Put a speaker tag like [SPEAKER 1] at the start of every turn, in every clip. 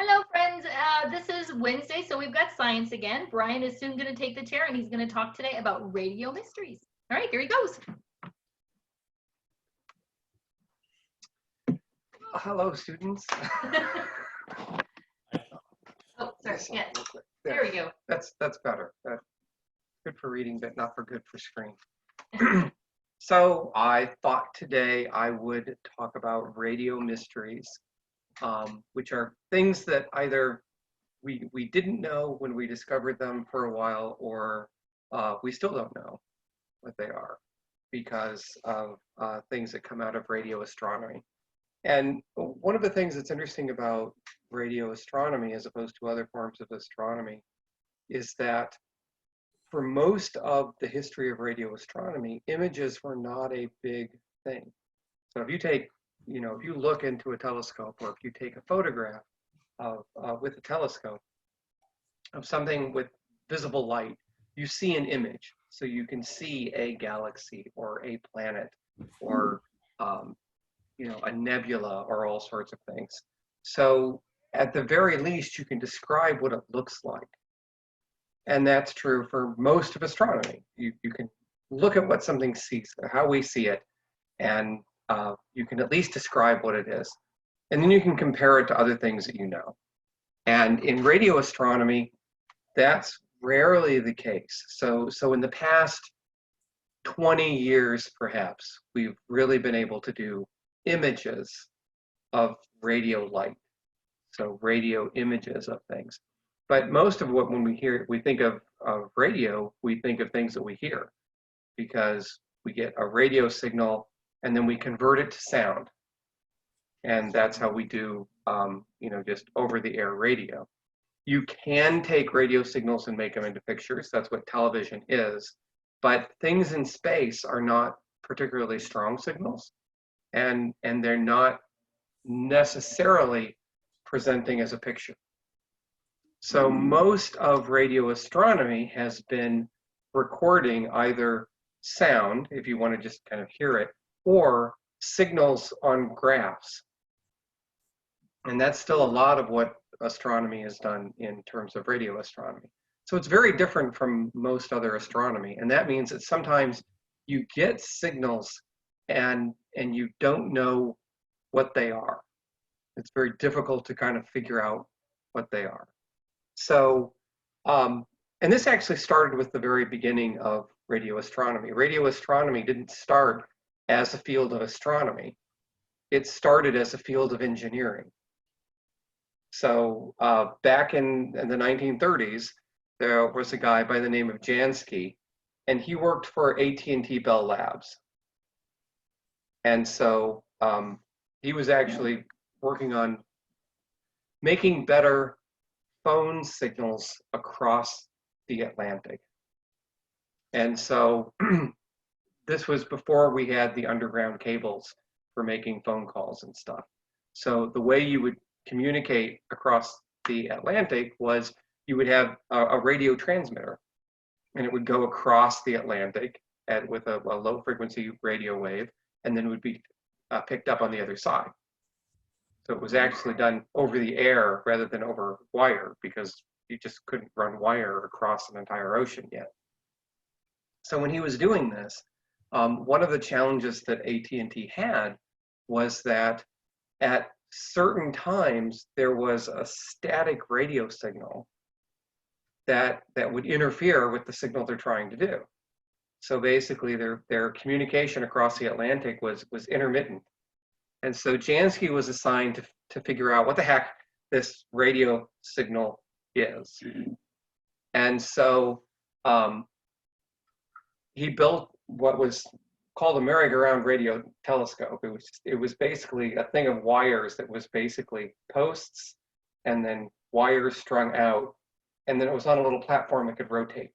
[SPEAKER 1] Hello, friends. This is Wednesday, so we've got science again. Brian is soon going to take the chair, and he's going to talk today about radio mysteries. All right, here he goes.
[SPEAKER 2] Hello, students.
[SPEAKER 1] Oh, sorry. Yeah. There we go.
[SPEAKER 2] That's better. That's good for reading, but not for good for screen. So I thought today I would talk about radio mysteries, which are things that either we didn't know when we discovered them for a while, or we still don't know what they are because of things that come out of radio astronomy. And one of the things that's interesting about radio astronomy as opposed to other forms of astronomy is that for most of the history of radio astronomy, images were not a big thing. So if you take, if you look into a telescope, or if you take a photograph of with a telescope of something with visible light, you see an image. So you can see a galaxy or a planet or a nebula or all sorts of things. So at the very least, you can describe what it looks like. And that's true for most of astronomy. You can look at what something sees, how we see it, and you can at least describe what it is. And then you can compare it to other things that you know. And in radio astronomy, that's rarely the case. So in the past 20 years, perhaps, we've really been able to do images of radio light. So radio images of things. But most of what, when we think of radio, we think of things that we hear, because we get a radio signal and then we convert it to sound. And that's how we do, just over-the-air radio. You can take radio signals and make them into pictures. That's what television is. But things in space are not particularly strong signals, and they're not necessarily presenting as a picture. So most of radio astronomy has been recording either sound, if you want to just kind of hear it, or signals on graphs. And that's still a lot of what astronomy has done in terms of radio astronomy. So it's very different from most other astronomy. And that means that sometimes you get signals and you don't know what they are. It's very difficult to kind of figure out what they are. So, and this actually started with the very beginning of radio astronomy. Radio astronomy didn't start as a field of astronomy. It started as a field of engineering. So back in the 1930s, there was a guy by the name of Jansky, and he worked for AT&T Bell Labs. And so he was actually working on making better phone signals across the Atlantic. And so this was before we had the underground cables for making phone calls and stuff. So the way you would communicate across the Atlantic was you would have a radio transmitter, and it would go across the Atlantic with a low frequency radio wave, and then would be picked up on the other side. So it was actually done over the air rather than over wire, because you just couldn't run wire across an entire ocean yet. So when he was doing this, one of the challenges that AT&T had was that at certain times there was a static radio signal that would interfere with the signal they're trying to do. So basically their communication across the Atlantic was intermittent. And so Jansky was assigned to figure out what the heck this radio signal is. And so he built what was called a merry-go-round radio telescope. It was basically a thing of wires that was basically posts and then wires strung out, and then it was on a little platform that could rotate.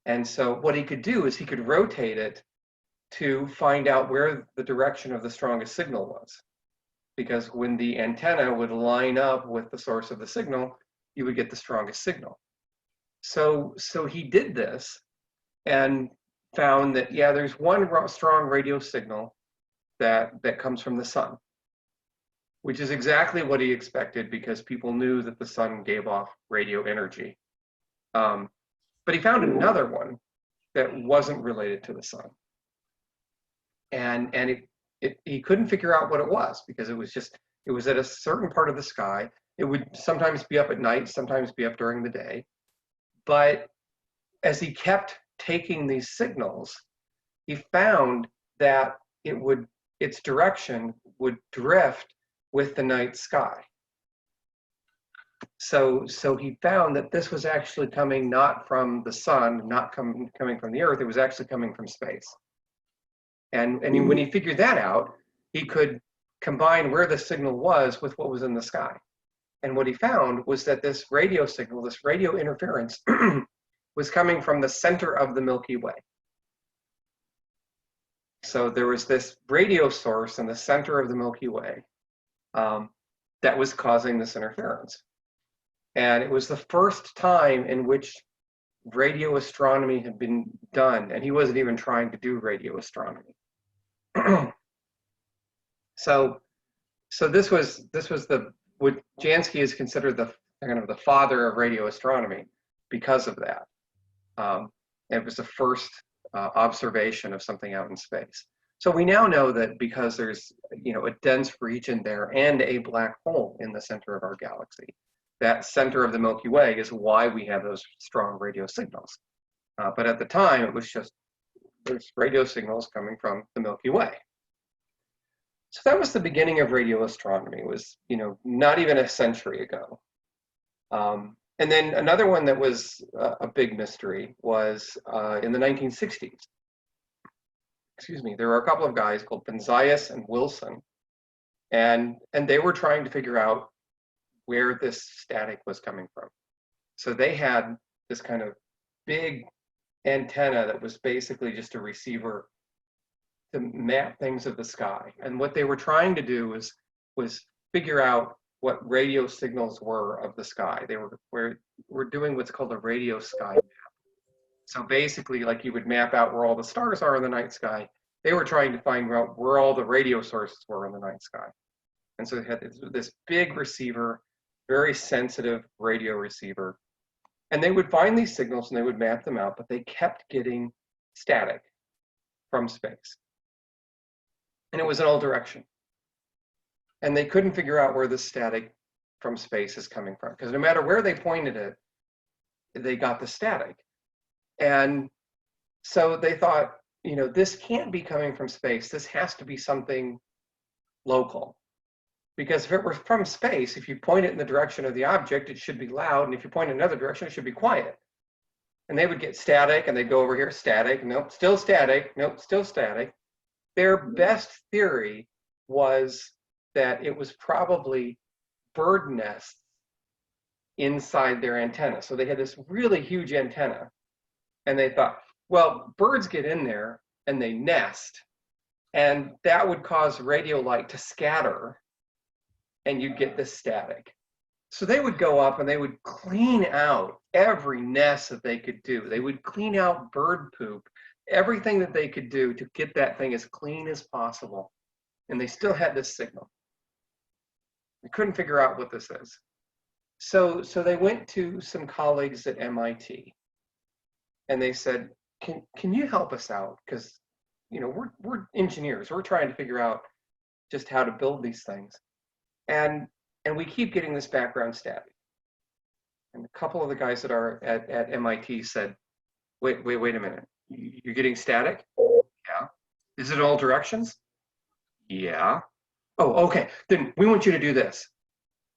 [SPEAKER 2] And so what he could do is he could rotate it to find out where the direction of the strongest signal was. Because when the antenna would line up with the source of the signal, you would get the strongest signal. So he did this and found that, yeah, there's one strong radio signal that comes from the sun. which is exactly what he expected because people knew that the sun gave off radio energy. But he found another one that wasn't related to the sun. And he couldn't figure out what it was because it was at a certain part of the sky. It would sometimes be up at night, sometimes be up during the day. But as he kept taking these signals, he found that its direction would drift with the night sky. So he found that this was actually coming not from the sun, not coming from the earth, it was actually coming from space. And when he figured that out, he could combine where the signal was with what was in the sky. And what he found was that this radio signal, this radio interference, was coming from the center of the Milky Way. So there was this radio source in the center of the Milky Way that was causing this interference. And it was the first time in which radio astronomy had been done, and he wasn't even trying to do radio astronomy. So this was what Jansky is considered the kind of the father of radio astronomy because of that. It was the first observation of something out in space. So we now know that because there's a dense region there and a black hole in the center of our galaxy, that center of the Milky Way is why we have those strong radio signals. But at the time, it was just there's radio signals coming from the Milky Way. So that was the beginning of radio astronomy. It was not even a century ago. And then another one that was a big mystery was in the 1960s. Excuse me, there were a couple of guys called Penzias and Wilson, and they were trying to figure out where this static was coming from. So they had this kind of big antenna that was basically just a receiver to map things of the sky. And what they were trying to do was figure out what radio signals were of the sky. They were doing what's called a radio sky map. So basically, like you would map out where all the stars are in the night sky, they were trying to find out where all the radio sources were in the night sky. And so they had this big receiver, very sensitive radio receiver. And they would find these signals and they would map them out, but they kept getting static from space. And it was in all direction. And they couldn't figure out where the static from space is coming from, because no matter where they pointed it, they got the static. And so they thought, this can't be coming from space. This has to be something local. Because if it were from space, if you point it in the direction of the object, it should be loud. And if you point in another direction, it should be quiet. And they would get static, and they'd go over here, static, nope, still static, nope, still static. Their best theory was that it was probably bird nests inside their antenna. So they had this really huge antenna, and they thought, well, birds get in there and they nest, and that would cause radio light to scatter, and you'd get this static. So they would go up and they would clean out every nest that they could do. They would clean out bird poop, everything that they could do to get that thing as clean as possible. And they still had this signal. They couldn't figure out what this is. So they went to some colleagues at MIT, and they said, can you help us out? Because we're engineers. We're trying to figure out just how to build these things. And we keep getting this background static. And a couple of the guys that are at MIT said, wait a minute. You're getting static? Yeah. Is it all directions? Yeah. Oh, okay. Then we want you to do this.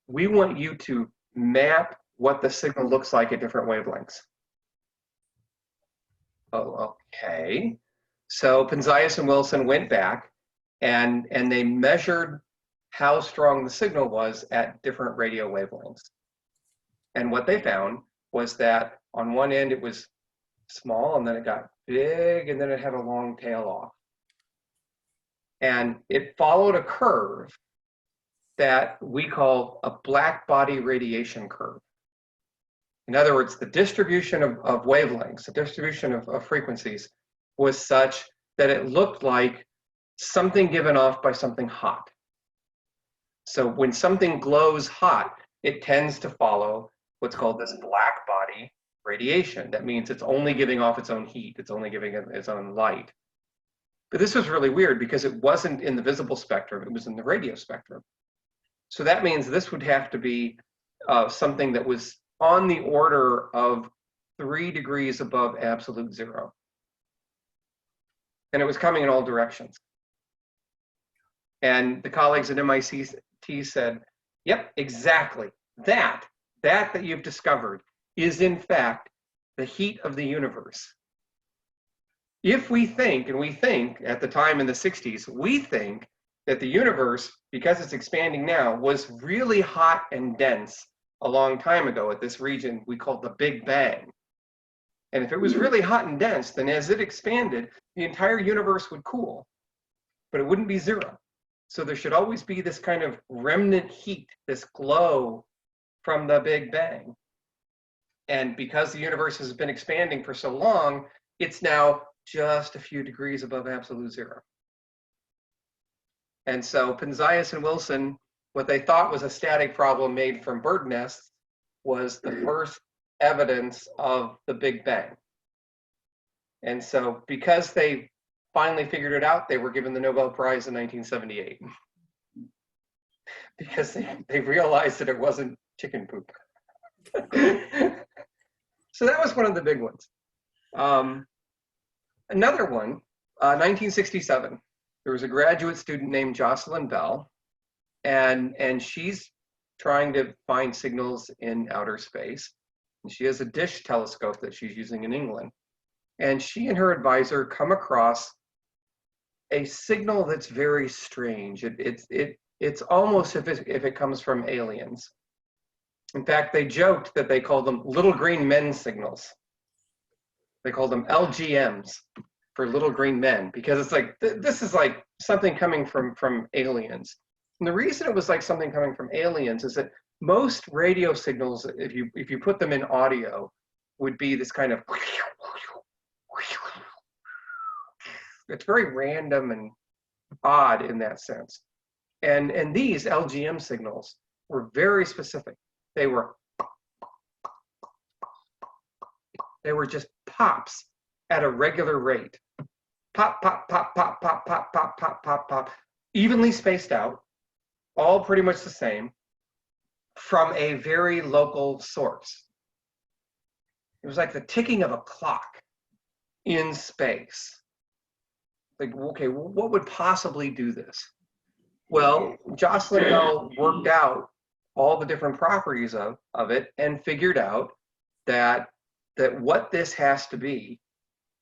[SPEAKER 2] We want you to map what the signal looks like at different wavelengths. Oh, okay. So Penzias and Wilson went back and they measured how strong the signal was at different radio wavelengths. And what they found was that on one end it was small, and then it got big, and then it had a long tail off. And it followed a curve that we call a black body radiation curve. In other words, the distribution of wavelengths, the distribution of frequencies was such that it looked like something given off by something hot. So when something glows hot, it tends to follow what's called this black body radiation. That means it's only giving off its own heat. It's only giving its own light. But this was really weird because it wasn't in the visible spectrum. It was in the radio spectrum. So that means this would have to be something that was on the order of 3 degrees above absolute zero. And it was coming in all directions. And the colleagues at MIT said, yep, exactly. That you've discovered is in fact the heat of the universe. If we think, and we think at the time in the 60s, we think that the universe, because it's expanding now, was really hot and dense a long time ago at this region we call the Big Bang. And if it was really hot and dense, then as it expanded, the entire universe would cool, but it wouldn't be zero. So there should always be this kind of remnant heat, this glow from the Big Bang. And because the universe has been expanding for so long, it's now just a few degrees above absolute zero. And so Penzias and Wilson, what they thought was a static problem made from bird nests, was the first evidence of the Big Bang. And so because they finally figured it out, they were given the Nobel Prize in 1978. Because they realized that it wasn't chicken poop. So that was one of the big ones. Another one, 1967, there was a graduate student named Jocelyn Bell, and she's trying to find signals in outer space. And she has a dish telescope that she's using in England. And she and her advisor come across a signal that's very strange. It's almost if it comes from aliens. In fact, they joked that they called them little green men signals. They called them LGMs for little green men, because it's like, this is like something coming from aliens. And the reason it was like something coming from aliens is that most radio signals, if you put them in audio, would be this kind of, it's very random and odd in that sense. And these LGM signals were very specific. They were just pops at a regular rate. Pop, pop, pop, pop, pop, pop, pop, pop, pop, pop, evenly spaced out, all pretty much the same, from a very local source. It was like the ticking of a clock in space. Like, okay, what would possibly do this? Well, Jocelyn Bell worked out all the different properties of it and figured out that what this has to be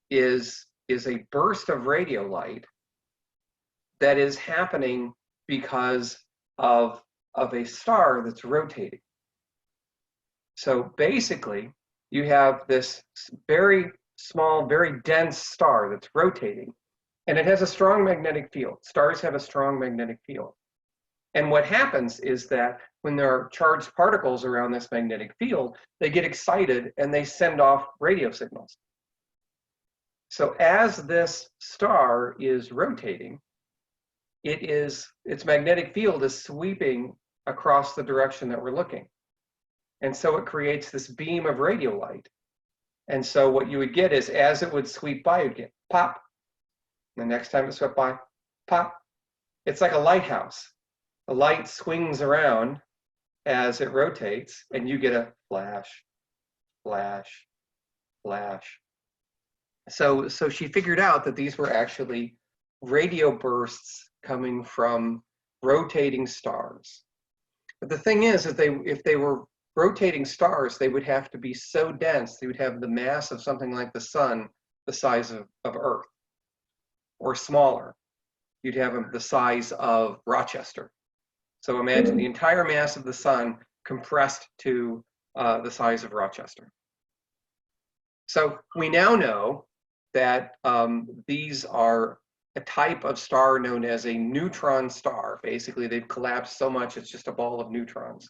[SPEAKER 2] is a burst of radio light that is happening because of a star that's rotating. So basically, you have this very small, very dense star that's rotating, and it has a strong magnetic field. Stars have a strong magnetic field. And what happens is that when there are charged particles around this magnetic field, they get excited and they send off radio signals. So as this star is rotating, its magnetic field is sweeping across the direction that we're looking. And so it creates this beam of radio light. And so what you would get is, as it would sweep by, you'd get pop. The next time it swept by, pop. It's like a lighthouse. The light swings around as it rotates, and you get a flash, flash, flash. So she figured out that these were actually radio bursts coming from rotating stars. But the thing is that if they were rotating stars, they would have to be so dense, they would have the mass of something like the sun, the size of Earth, or smaller. You'd have them the size of Rochester. So imagine the entire mass of the sun compressed to the size of Rochester. So we now know that these are a type of star known as a neutron star. Basically, they've collapsed so much, it's just a ball of neutrons.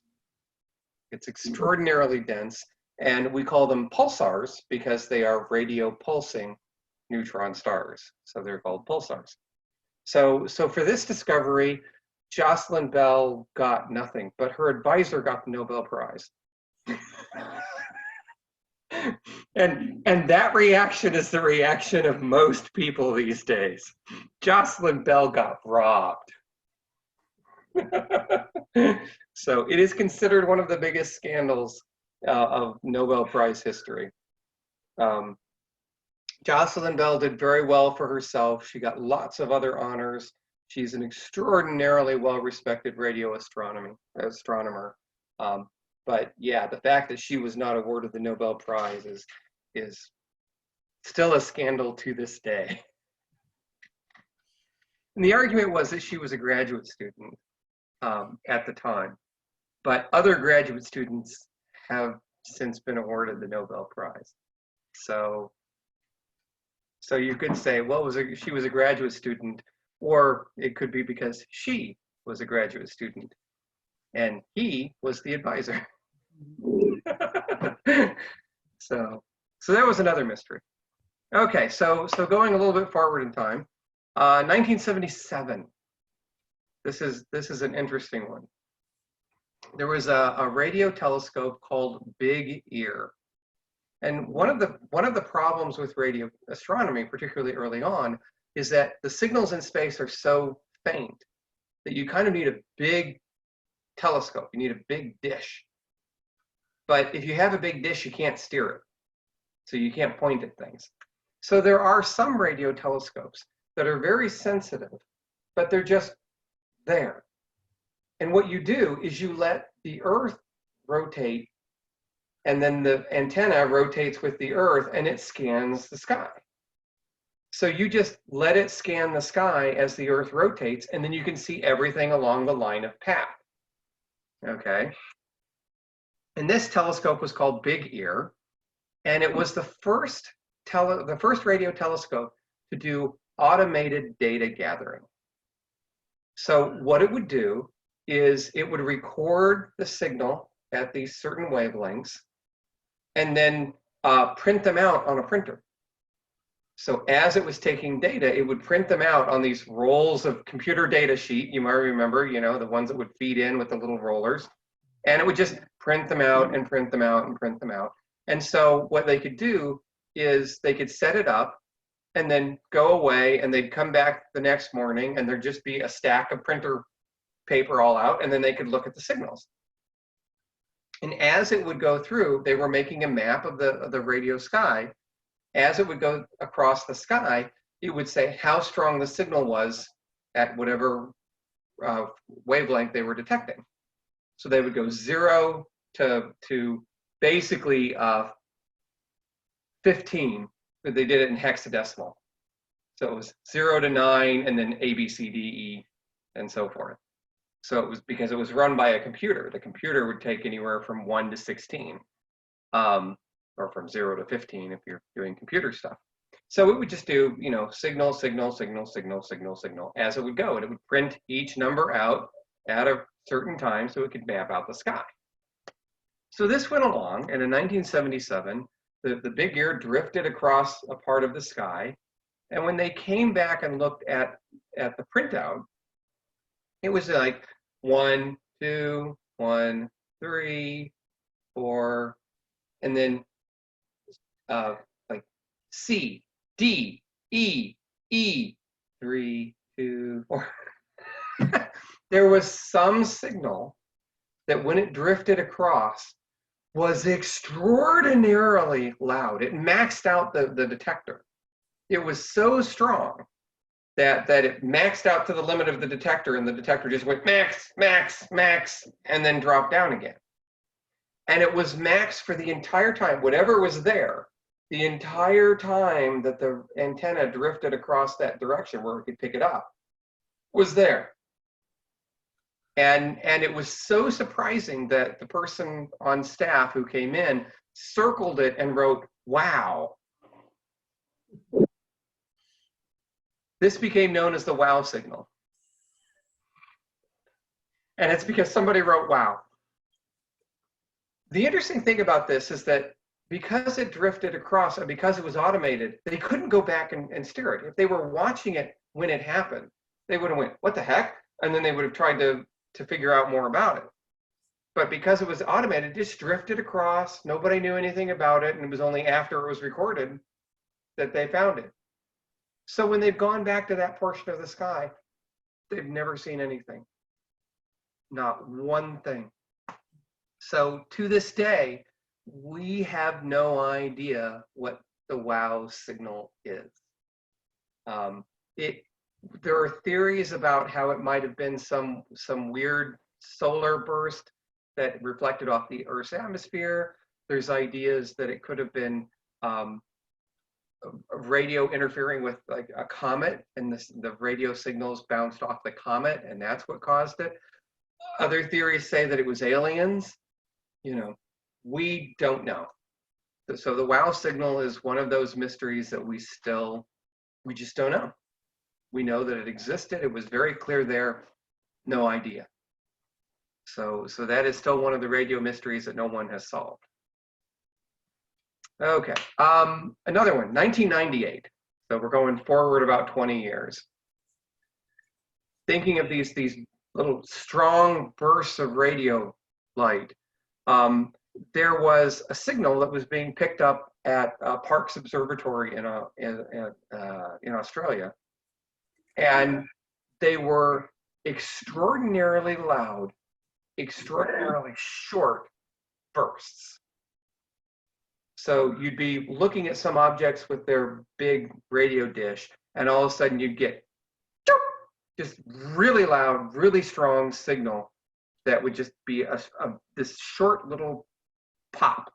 [SPEAKER 2] It's extraordinarily dense, and we call them pulsars because they are radio pulsing neutron stars. So they're called pulsars. So for this discovery, Jocelyn Bell got nothing, but her advisor got the Nobel Prize. And that reaction is the reaction of most people these days. Jocelyn Bell got robbed. So it is considered one of the biggest scandals of Nobel Prize history. Jocelyn Bell did very well for herself. She got lots of other honors. She's an extraordinarily well-respected radio astronomer. But yeah, the fact that she was not awarded the Nobel Prize is still a scandal to this day. And the argument was that she was a graduate student at the time, but other graduate students have since been awarded the Nobel Prize. So you could say, well, she was a graduate student, or it could be because she was a graduate student and he was the advisor. So that was another mystery. Okay, so going a little bit forward in time, 1977. This is an interesting one. There was a radio telescope called Big Ear, and one of the problems with radio astronomy, particularly early on, is that the signals in space are so faint that you kind of need a big telescope. You need a big dish. But if you have a big dish, you can't steer it. So you can't point at things. So there are some radio telescopes that are very sensitive, but they're just there. And what you do is you let the Earth rotate, and then the antenna rotates with the Earth, and it scans the sky. So you just let it scan the sky as the Earth rotates, and then you can see everything along the line of path. Okay. And this telescope was called Big Ear, and it was the first radio telescope to do automated data gathering. So what it would do is it would record the signal at these certain wavelengths and then print them out on a printer. So as it was taking data, it would print them out on these rolls of computer data sheet. You might remember, the ones that would feed in with the little rollers. And it would just print them out and print them out and print them out. And so what they could do is they could set it up and then go away, and they'd come back the next morning and there'd just be a stack of printer paper all out, and then they could look at the signals. And as it would go through, they were making a map of the radio sky. As it would go across the sky, it would say how strong the signal was at whatever wavelength they were detecting. So they would go 0 to basically 15. They did it in hexadecimal. So it was 0 to 9, and then A, B, C, D, E, and so forth. So it was because it was run by a computer. The computer would take anywhere from 1 to 16, or from 0 to 15 if you're doing computer stuff. So it would just do, signal, signal, signal, signal, signal, signal as it would go, and it would print each number out at a certain time so it could map out the sky. So this went along, and in 1977, the Big Ear drifted across a part of the sky, and when they came back and looked at the printout, it was like 1, 2, 1, 3, 4, and then like C, D, E, E, 3, 2, 4. There was some signal that when it drifted across was extraordinarily loud. It maxed out the detector. It was so strong that it maxed out to the limit of the detector, and the detector just went max, max, max, and then dropped down again. And it was max for the entire time, whatever was there, the entire time that the antenna drifted across that direction where it could pick it up, was there. And it was so surprising that the person on staff who came in circled it and wrote, "Wow." This became known as the wow signal. And it's because somebody wrote wow. The interesting thing about this is that because it drifted across and because it was automated, they couldn't go back and steer it. If they were watching it when it happened, they would have went, "What the heck? and then they would have tried to figure out more about it. But because it was automated, it just drifted across. Nobody knew anything about it, and it was only after it was recorded that they found it. So when they've gone back to that portion of the sky, they've never seen anything. Not one thing. So to this day, we have no idea what the WOW signal is. There are theories about how it might have been some weird solar burst that reflected off the Earth's atmosphere. There's ideas that it could have been radio interfering with like a comet, and the radio signals bounced off the comet, and that's what caused it. Other theories say that it was aliens. You know, we don't know. So the WOW signal is one of those mysteries that we just don't know. We know that it existed. It was very clear there. No idea. So that is still one of the radio mysteries that no one has solved. Okay, another one, 1998. So we're going forward about 20 years. Thinking of these little strong bursts of radio light, there was a signal that was being picked up at Parkes Observatory in Australia, and they were extraordinarily loud, extraordinarily short bursts. So you'd be looking at some objects with their big radio dish, and all of a sudden you'd get just really loud, really strong signal that would just be this short little pop.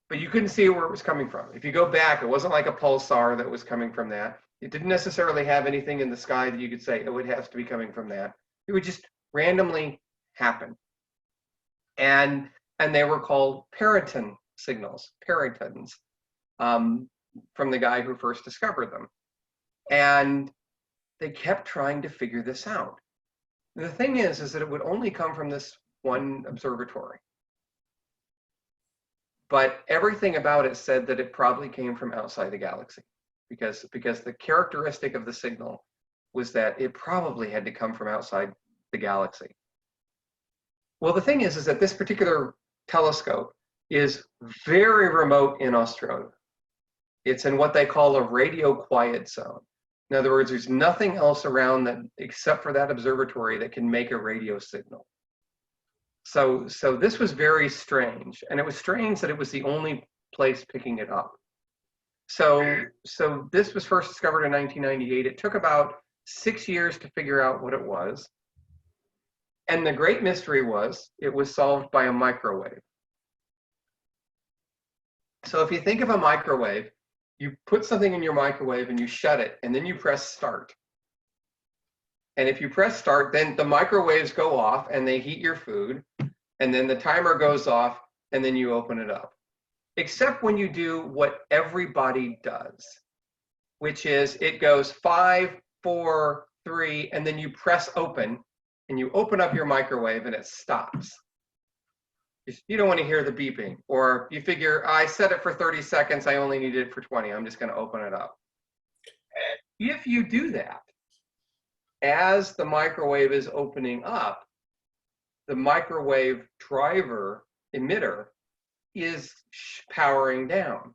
[SPEAKER 2] But you couldn't see where it was coming from. If you go back, it wasn't like a pulsar that was coming from that. It didn't necessarily have anything in the sky that you could say, oh, it has to be coming from that. It would just randomly happen. And they were called Parroting Signals, Parrotons, from the guy who first discovered them. And they kept trying to figure this out. The thing is that it would only come from this one observatory. But everything about it said that it probably came from outside the galaxy, because the characteristic of the signal was that it probably had to come from outside the galaxy. Well, the thing is that this particular telescope is very remote in Australia. It's in what they call a radio quiet zone. In other words, there's nothing else around that except for that observatory that can make a radio signal. So this was very strange, and it was strange that it was the only place picking it up. So this was first discovered in 1998. It took about 6 years to figure out what it was. And the great mystery was, it was solved by a microwave. So if you think of a microwave, you put something in your microwave and you shut it, and then you press start. And if you press start, then the microwaves go off and they heat your food, and then the timer goes off, and then you open it up. Except when you do what everybody does, which is it goes 5, 4, 3, and then you press open, and you open up your microwave and it stops. You don't want to hear the beeping, or you figure, I set it for 30 seconds, I only need it for 20, I'm just going to open it up. If you do that, as the microwave is opening up, the microwave driver emitter is powering down.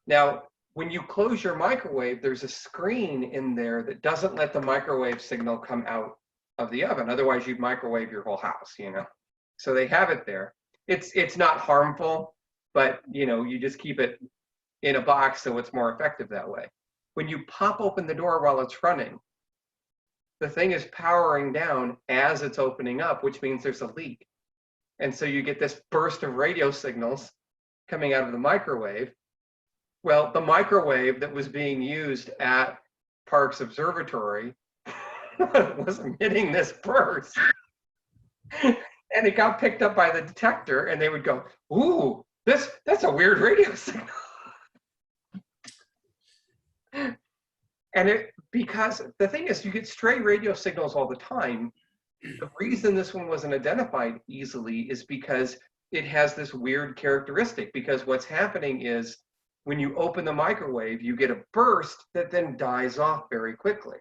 [SPEAKER 2] Now, when you close your microwave, there's a screen in there that doesn't let the microwave signal come out of the oven. Otherwise, you'd microwave your whole house, you know. So they have it there. It's not harmful, but you know, you just keep it in a box so it's more effective that way. When you pop open the door while it's running, the thing is powering down as it's opening up, which means there's a leak. And so you get this burst of radio signals coming out of the microwave. Well, the microwave that was being used at Parkes Observatory was emitting this burst. And it got picked up by the detector, and they would go, ooh, that's a weird radio signal. And because the thing is, you get stray radio signals all the time. The reason this one wasn't identified easily is because it has this weird characteristic, because what's happening is when you open the microwave, you get a burst that then dies off very quickly.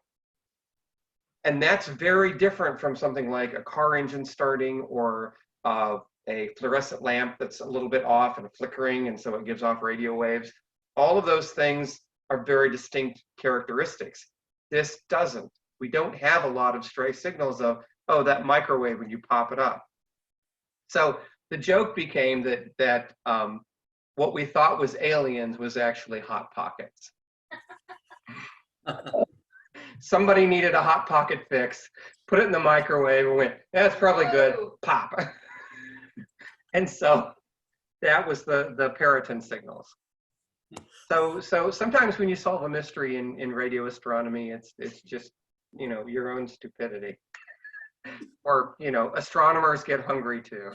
[SPEAKER 2] And that's very different from something like a car engine starting or a fluorescent lamp that's a little bit off and flickering, and so it gives off radio waves. All of those things are very distinct characteristics. This doesn't. We don't have a lot of stray signals of, oh, that microwave when you pop it up. So the joke became that what we thought was aliens was actually hot pockets. Somebody needed a hot pocket fix, put it in the microwave and went, that's probably good, pop. And so that was the Parroting Signals. So sometimes when you solve a mystery in radio astronomy, it's just, you know, your own stupidity. Or, you know, astronomers get hungry too.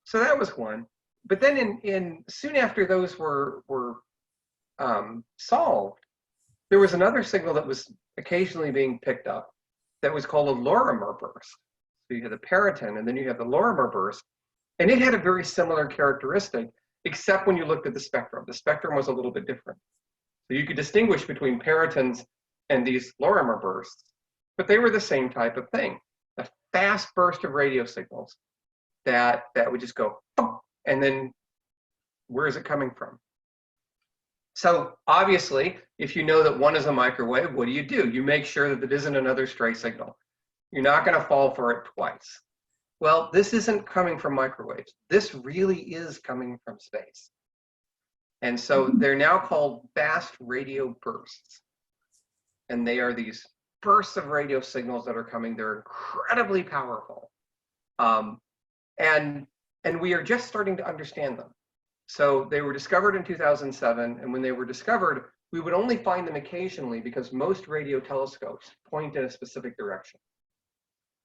[SPEAKER 2] So that was one. But then in soon after those were solved, there was another signal that was occasionally being picked up that was called a Lorimer burst. So you had the Parroting, and then you have the Lorimer burst, and it had a very similar characteristic, except when you looked at the spectrum. The spectrum was a little bit different. So you could distinguish between Parrotings and these Lorimer bursts, but they were the same type of thing. A fast burst of radio signals that would just go, and then where is it coming from? So obviously, if you know that one is a microwave, what do? You make sure that it isn't another stray signal. You're not going to fall for it twice. Well, this isn't coming from microwaves. This really is coming from space. And so they're now called fast radio bursts. And they are these bursts of radio signals that are coming. They're incredibly powerful. And we are just starting to understand them. So they were discovered in 2007, and when they were discovered, we would only find them occasionally because most radio telescopes point in a specific direction.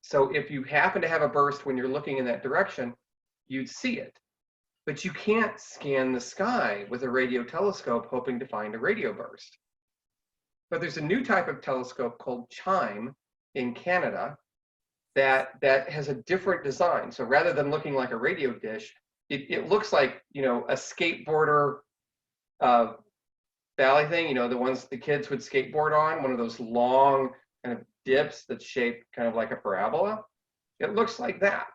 [SPEAKER 2] So if you happen to have a burst when you're looking in that direction, you'd see it. But you can't scan the sky with a radio telescope hoping to find a radio burst. But there's a new type of telescope called CHIME in Canada that has a different design. So rather than looking like a radio dish, it looks like, you know, a skateboarder valley thing, you know, the ones the kids would skateboard on, one of those long kind of dips that's shaped kind of like a parabola. It looks like that.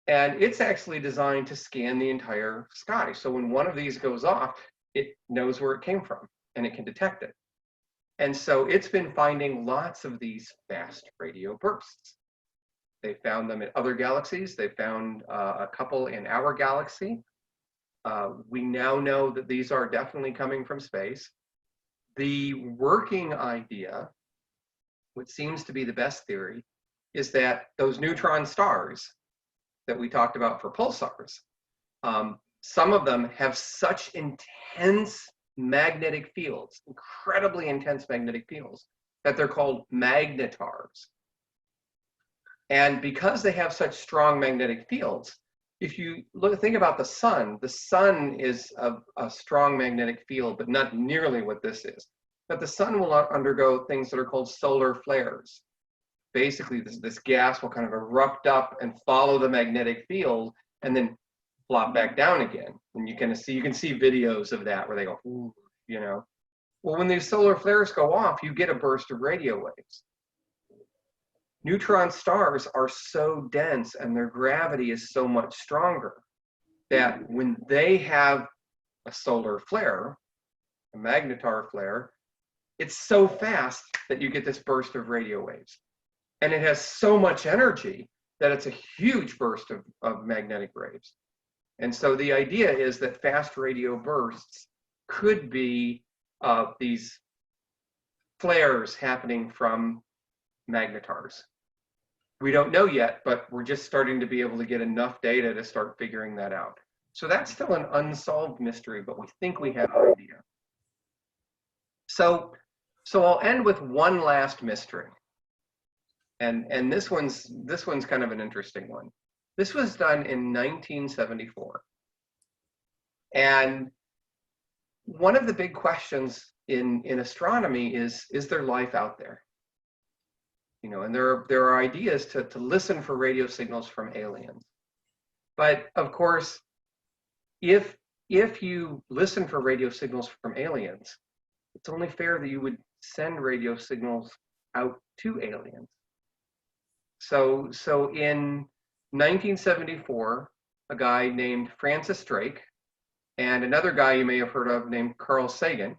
[SPEAKER 2] And it's actually designed to scan the entire sky. So when one of these goes off, it knows where it came from and it can detect it. And so it's been finding lots of these fast radio bursts. They found them in other galaxies. They found a couple in our galaxy. We now know that these are definitely coming from space. The working idea, what seems to be the best theory, is that those neutron stars that we talked about for pulsars, some of them have such intense magnetic fields, incredibly intense magnetic fields, that they're called magnetars. And because they have such strong magnetic fields, if you think about the sun is a strong magnetic field, but not nearly what this is. But the sun will undergo things that are called solar flares. Basically, this gas will kind of erupt up and follow the magnetic field and then flop back down again. And you can see videos of that where they go, ooh, you know. Well, when these solar flares go off, you get a burst of radio waves. Neutron stars are so dense and their gravity is so much stronger that when they have a solar flare, a magnetar flare, it's so fast that you get this burst of radio waves. And it has so much energy that it's a huge burst of magnetic waves. And so the idea is that fast radio bursts could be these flares happening from magnetars. We don't know yet, but we're just starting to be able to get enough data to start figuring that out. So that's still an unsolved mystery, but we think we have an idea. So I'll end with one last mystery. And this one's kind of an interesting one. This was done in 1974. And one of the big questions in astronomy is there life out there? You know, and there are ideas to listen for radio signals from aliens. But of course, if you listen for radio signals from aliens, it's only fair that you would send radio signals out to aliens. So in 1974, a guy named Francis Drake and another guy you may have heard of named Carl Sagan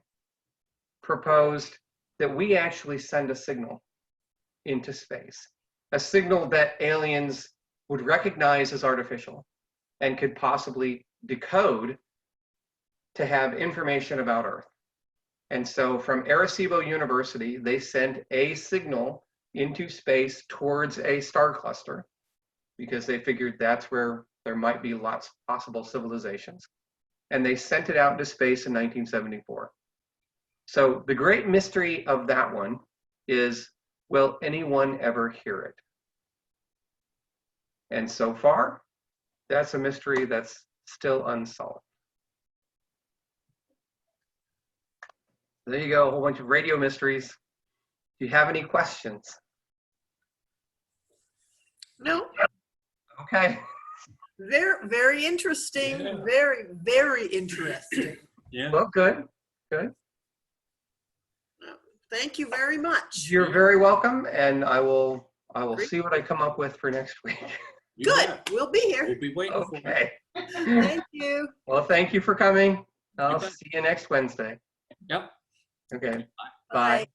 [SPEAKER 2] proposed that we actually send a signal into space, a signal that aliens would recognize as artificial and could possibly decode to have information about Earth. And so from Arecibo University, they sent a signal into space towards a star cluster because they figured that's where there might be lots of possible civilizations. And they sent it out into space in 1974. So the great mystery of that one is, will anyone ever hear it? And so far, that's a mystery that's still unsolved. There you go, a whole bunch of radio mysteries. Do you have any questions?
[SPEAKER 3] No.
[SPEAKER 2] Okay.
[SPEAKER 3] Very, very interesting.
[SPEAKER 4] Yeah.
[SPEAKER 3] Very, very interesting.
[SPEAKER 4] Yeah.
[SPEAKER 2] Well, good. Good.
[SPEAKER 3] Thank you very much.
[SPEAKER 2] You're very welcome, and I will see what I come up with for next week.
[SPEAKER 4] You
[SPEAKER 3] Good.
[SPEAKER 4] bet.
[SPEAKER 3] We'll be here.
[SPEAKER 4] We'll be waiting for you.
[SPEAKER 2] Okay.
[SPEAKER 3] Thank you.
[SPEAKER 2] Well, thank you for coming. I'll
[SPEAKER 4] bet.
[SPEAKER 2] see you next Wednesday.
[SPEAKER 4] Yep.
[SPEAKER 2] Okay.
[SPEAKER 3] Bye.
[SPEAKER 2] Bye.